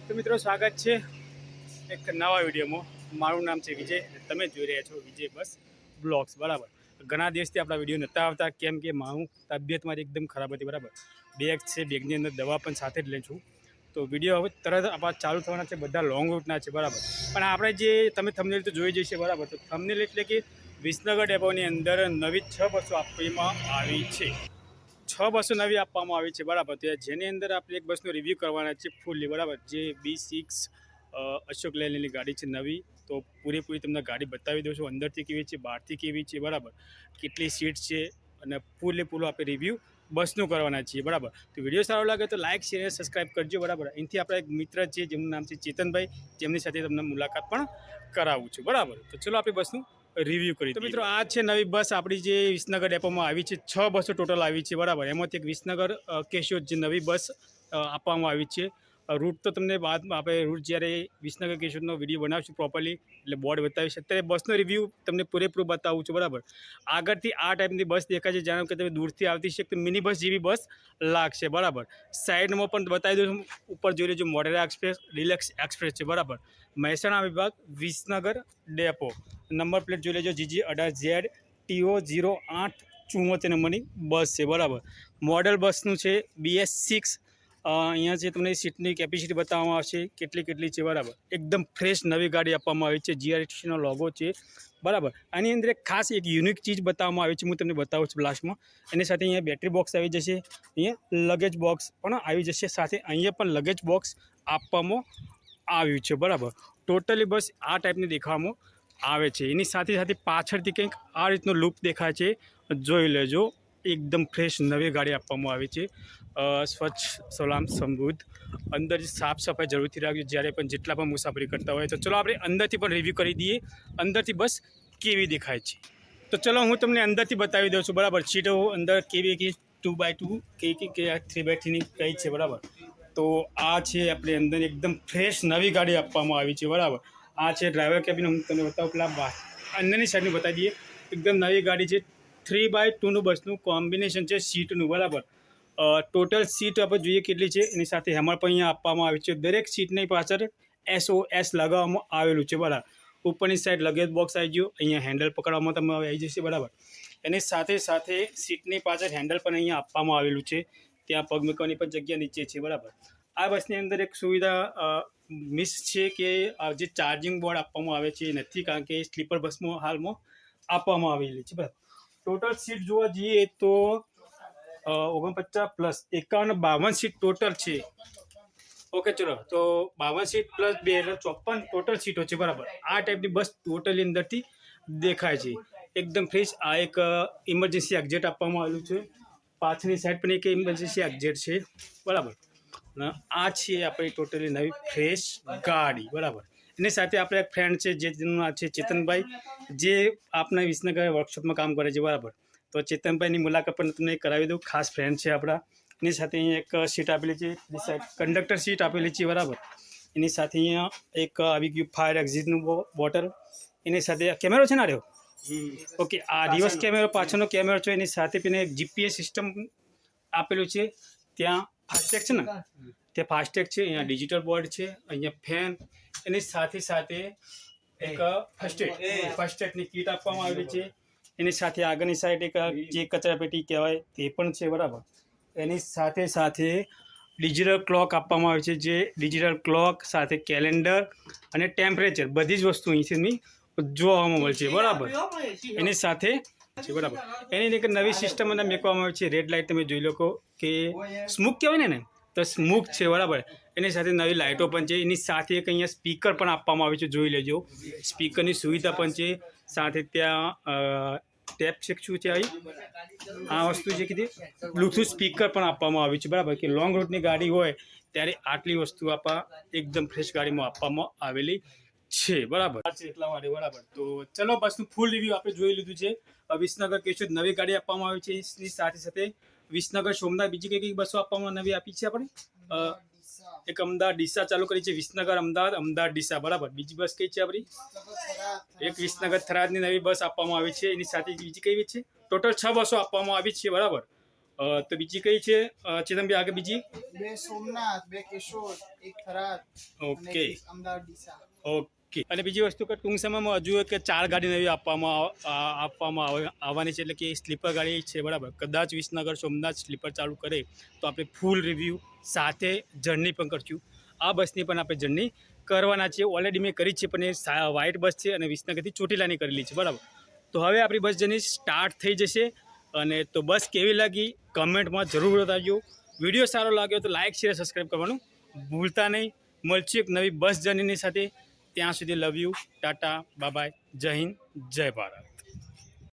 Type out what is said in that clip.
તો મિત્રો સ્વાગત છે એક નવા વિડીયોમાં. મારું નામ છે વિજય. તમે જોઈ રહ્યા છો વિજય બસ બ્લોગ્સ. બરાબર, ઘણા દિવસથી આપણા વિડીયો નહોતા આવતા, કેમ કે મારું તબિયત મારી એકદમ ખરાબ હતી. બરાબર, બેગ છે, બેગની અંદર દવા પણ સાથે જ લઈ છું. તો વિડીયો હવે તરત આપણા ચાલુ થવાના છે, બધા લોંગ રૂટના છે. બરાબર, પણ આપણે જે તમે થંબનેલ તો જોઈ જશે. બરાબર, તો થંબનેલ એટલે કે વિસનગર ડેપોની અંદર નવી 6 બસો આપવામાં આવી છે. 6 બસો નવી આપવામાં આવી છે. બરાબર, તો જેની અંદર આપણે એક બસનો રિવ્યૂ કરવાના છે ફૂલ્લી. બરાબર, જે B6 અશોક લેલેન્ડની ગાડી છે નવી. તો પૂરેપૂરી તમને ગાડી બતાવી દઉં છું, અંદરથી કેવી છે, બહારથી કેવી છે. બરાબર, કેટલી સીટ છે અને પૂરેપૂરું આપણે રિવ્યૂ બસનું કરવાના છીએ. બરાબર, તો વિડીયો સારો લાગે તો લાઇક શેર અને સબસ્ક્રાઈબ કરજો. બરાબર, અહીંથી આપણા એક મિત્ર છે જેમનું નામ છે ચેતનભાઈ, જેમની સાથે તમને મુલાકાત પણ કરાવું છું. બરાબર, તો ચલો આપણે બસનું રિવ્યૂ કરી. તો મિત્રો, આ છે નવી બસ આપણી જે વિસનગર ડેપોમાં આવી છે. 6 બસો ટોટલ આવી છે. બરાબર, એમાંથી એક વિસનગર કેશોદ જે નવી બસ આપવામાં આવી છે. રૂટ તો તમને બાદમાં આપણે રૂટ જ્યારે વિસનગર કેશોદનો વિડીયો બનાવશું પ્રોપરલી એટલે બોર્ડ બતાવીશ. અત્યારે બસનો રિવ્યૂ તમને પૂરેપૂરું બતાવું છું. બરાબર, આગળથી આ ટાઈપની બસ દેખાય છે, જાણો કે તમે દૂરથી આવતી છે તો મિની બસ જેવી બસ લાગશે. બરાબર, સાઈડમાં પણ બતાવી દઉં, ઉપર જોઈ લેજો મોઢેરા એક્સપ્રેસ, ડિલક્સ એક્સપ્રેસ છે. બરાબર, મહેસાણા વિભાગ વિસનગર ડેપો, નંબર પ્લેટ જોઈ લેજો GG18ZTO0874 નંબરની બસ છે. બરાબર, મોડલ બસનું છે BS6. અહીંયા જે તમને સીટની કેપેસિટી બતાવવામાં આવશે કેટલી છે. બરાબર, એકદમ ફ્રેશ નવી ગાડી આપવામાં આવી છે. GRTCનો લોગો છે. બરાબર, આની અંદર એક ખાસ એક યુનિક ચીજ બતાવવામાં આવી છે, હું તમને બતાવું છું લાસ્ટમાં. એની સાથે અહીંયા બેટરી બોક્સ આવી જશે, અહીંયા લગેજ બોક્સ પણ આવી જશે સાથે. અહીંયા પણ લગેજ બોક્સ આપવામાં આવ્યું છે. બરાબર, ટોટલી બસ આ ટાઈપની દેખાવામાં આવે છે. એની સાથે સાથે પાછળથી કંઈક આ રીતનો લુક દેખાય છે, જોઈ લેજો. એકદમ ફ્રેશ નવી ગાડી આપવામાં આવી છે. સ્વચ્છ સલામ સમૃદ્ધ. અંદર સાફ સફાઈ જરૂરથી રાખજો જ્યારે પણ જેટલા પણ મુસાફરી કરતા હોય. તો ચલો આપણે અંદરથી પણ રિવ્યૂ કરી દઈએ, અંદરથી બસ કેવી દેખાય છે. તો ચલો હું તમને અંદરથી બતાવી દઉં છું. બરાબર, સીટો અંદર કેવી કે 2x2 કે 3x3ની કઈ છે. બરાબર, તો આ છે આપણે અંદર એકદમ ફ્રેશ નવી ગાડી આપવામાં આવી છે. બરાબર, આ છે ડ્રાઈવર કેબિન. હું તમને બતાવું, પેલા અંદરની સાઈડનું બતાવી દઈએ. એકદમ નવી ગાડી છે. 3x2નું બસનું કોમ્બિનેશન છે સીટનું. બરાબર, ટોટલ સીટ આપણે જોઈએ કેટલી છે. એની સાથે હેમર પણ અહીંયા આપવામાં આવી છે. દરેક સીટની પાછળ SOS લગાવવામાં આવેલું છે. બરાબર, ઉપરની સાઈડ લગેજ બોક્સ આવી ગયો, અહીંયા હેન્ડલ પકડવામાં તમે આવી જશે. બરાબર, એની સાથે સાથે સીટની પાછળ હેન્ડલ પણ અહીંયા આપવામાં આવેલું છે, ત્યાં પગ મૂકવાની પણ જગ્યા નીચે છે. બરાબર, આ બસની અંદર એક સુવિધા મિસ છે કે જે ચાર્જિંગ બોર્ડ આપવામાં આવે છે એ નથી, કારણ કે સ્લીપર બસમાં હાલમાં આપવામાં આવેલી છે. બરાબર, ટોટલ સીટ જોવા જઈએ તો 49 પ્લસ 51 52 સીટ ટોટલ છે. ઓકે, ચલો તો 52 સીટ પ્લસ 2 એટલે 54 ટોટલ સીટો છે. બરાબર, આ ટાઈપની બસ ટોટલી અંદરથી દેખાય છે, એકદમ ફ્રેશ. આ એક ઇમરજન્સી એક્ઝિટ આપવામાં આવેલું છે, પાછળની સાઈડ પણ એક ઇમરજન્સી એક્ઝિટ છે. બરાબર, આ છે આપણી ટોટલી નવી ફ્રેશ ગાડી. બરાબર, એની સાથે આપણે એક ફ્રેન્ડ છે જેનું નામ છે ચેતનભાઈ, જે આપણા વિસનગર વર્કશોપમાં કામ કરે છે. બરાબર, તો ચેતનભાઈની મુલાકાત પણ તમને કરાવી દઉં. ખાસ ફ્રેન્ડ છે આપણા. એની સાથે અહીંયા એક સીટ આપેલી છે, કંડક્ટર સીટ આપેલી છે. બરાબર, એની સાથે અહીંયા એક આવી ગયું ફાયર એક્ઝિટનું બોટલ. એની સાથે કેમેરો છે ને રહ્યો. ઓકે, આ રિવર્સ કેમેરો, પાછળનો કેમેરો છે. એની સાથે પણ એક GPS સિસ્ટમ આપેલું છે. ત્યાં ફાસ્ટેગ છે ને, ત્યાં ફાસ્ટેગ છે. અહીંયા ડિજિટલ બોર્ડ છે, અહીંયા ફેન. એની સાથે સાથે એક ફર્સ્ટ એડની કીટ આપવામાં આવેલી છે. એની સાથે આગળની સાઈડ એક જે કચરાપેટી કહેવાય તે પણ છે. બરાબર, એની સાથે સાથે ડિજિટલ ક્લોક આપવામાં આવે છે, જે ડિજિટલ ક્લોક સાથે કેલેન્ડર અને ટેમ્પરેચર બધી જ વસ્તુ અહીંથી જોવામાં મળશે. બરાબર, એની સાથે છે. બરાબર, એની એક નવી સિસ્ટમ અને મૂકવામાં આવે છે. રેડ લાઇટ તમે જોઈ લો કે સ્મૂક કહેવાય ને, તો સ્મૂક છે. બરાબર, એની સાથે નવી લાઇટો પણ છે. એની સાથે એક અહીંયા સ્પીકર પણ આપવામાં આવ્યું છે, જોઈ લેજો. સ્પીકરની સુવિધા પણ છે. સાથે ત્યાં ટેપ છે, શું છે આ વસ્તુ છે કીધી, બ્લૂટૂથ સ્પીકર પણ આપવામાં આવ્યું છે. બરાબર, કે લોંગ રૂટની ગાડી હોય ત્યારે આટલી વસ્તુ એકદમ ફ્રેશ ગાડીમાં આપવામાં આવેલી છે. બરાબર છે, એટલા માટે. બરાબર, તો ચલો બસનું ફૂલ રિવ્યૂ આપણે જોઈ લીધું છે. વિસનગર કેશોદ નવી ગાડી આપવામાં આવી છે. એની સાથે સાથે વિસનગર સોમનાથ બીજી કઈ બસો આપવામાં નવી આપી છે આપણે. એક અમદાવાદ ડીસા ચાલુ કરી છે, વિસનગર અમદાવાદ, અમદાવાદ ડીસા. બરાબર, બીજી બસ કઈ છે આપણી? એક વિસનગર થરાદની નવી બસ આપવામાં આવી છે. એની સાથે બીજી કઈ છે? ટોટલ 6 બસો આપવામાં આવી છે. બરાબર, તો બીજી કઈ છે ચેતનભાઈ આગળ બીજી? 2 સોમનાથ, 2 કેશોદ, 1 થરાદ અને ઓકે 1 અમદાવાદ ડીસા. ઓકે. અને બીજી વસ્તુ કે ટૂંક સમયમાં હજુ કે 4 ગાડી નવી આપવામાં આવવાની છે, એટલે કે સ્લીપર ગાડી છે બરાબર. કદાચ વિસનગર સોમનાથ સ્લીપર ચાલુ કરે તો આપણે ફૂલ રિવ્યૂ સાથે જર્ની પણ કરશું. આ બસની પણ આપણે જર્ની કરવાના છે. ઓલરેડી મેં કરી છે, પણ એ વ્હાઇટ બસ છે અને વિસનગરથી ચોટીલાની કરેલી છે બરાબર. તો હવે આપણી બસ જર્ની સ્ટાર્ટ થઈ જશે. અને તો બસ કેવી લાગી કમેન્ટમાં જરૂર બતાવજો. વિડીયો સારો લાગ્યો તો લાઇક શેર સબસ્ક્રાઈબ કરવાનું ભૂલતા નહીં. મળશું એક નવી બસ જર્નીની સાથે. ત્યાં સુધી love you, Tata, bye bye, જય હિન્દ, જય ભારત.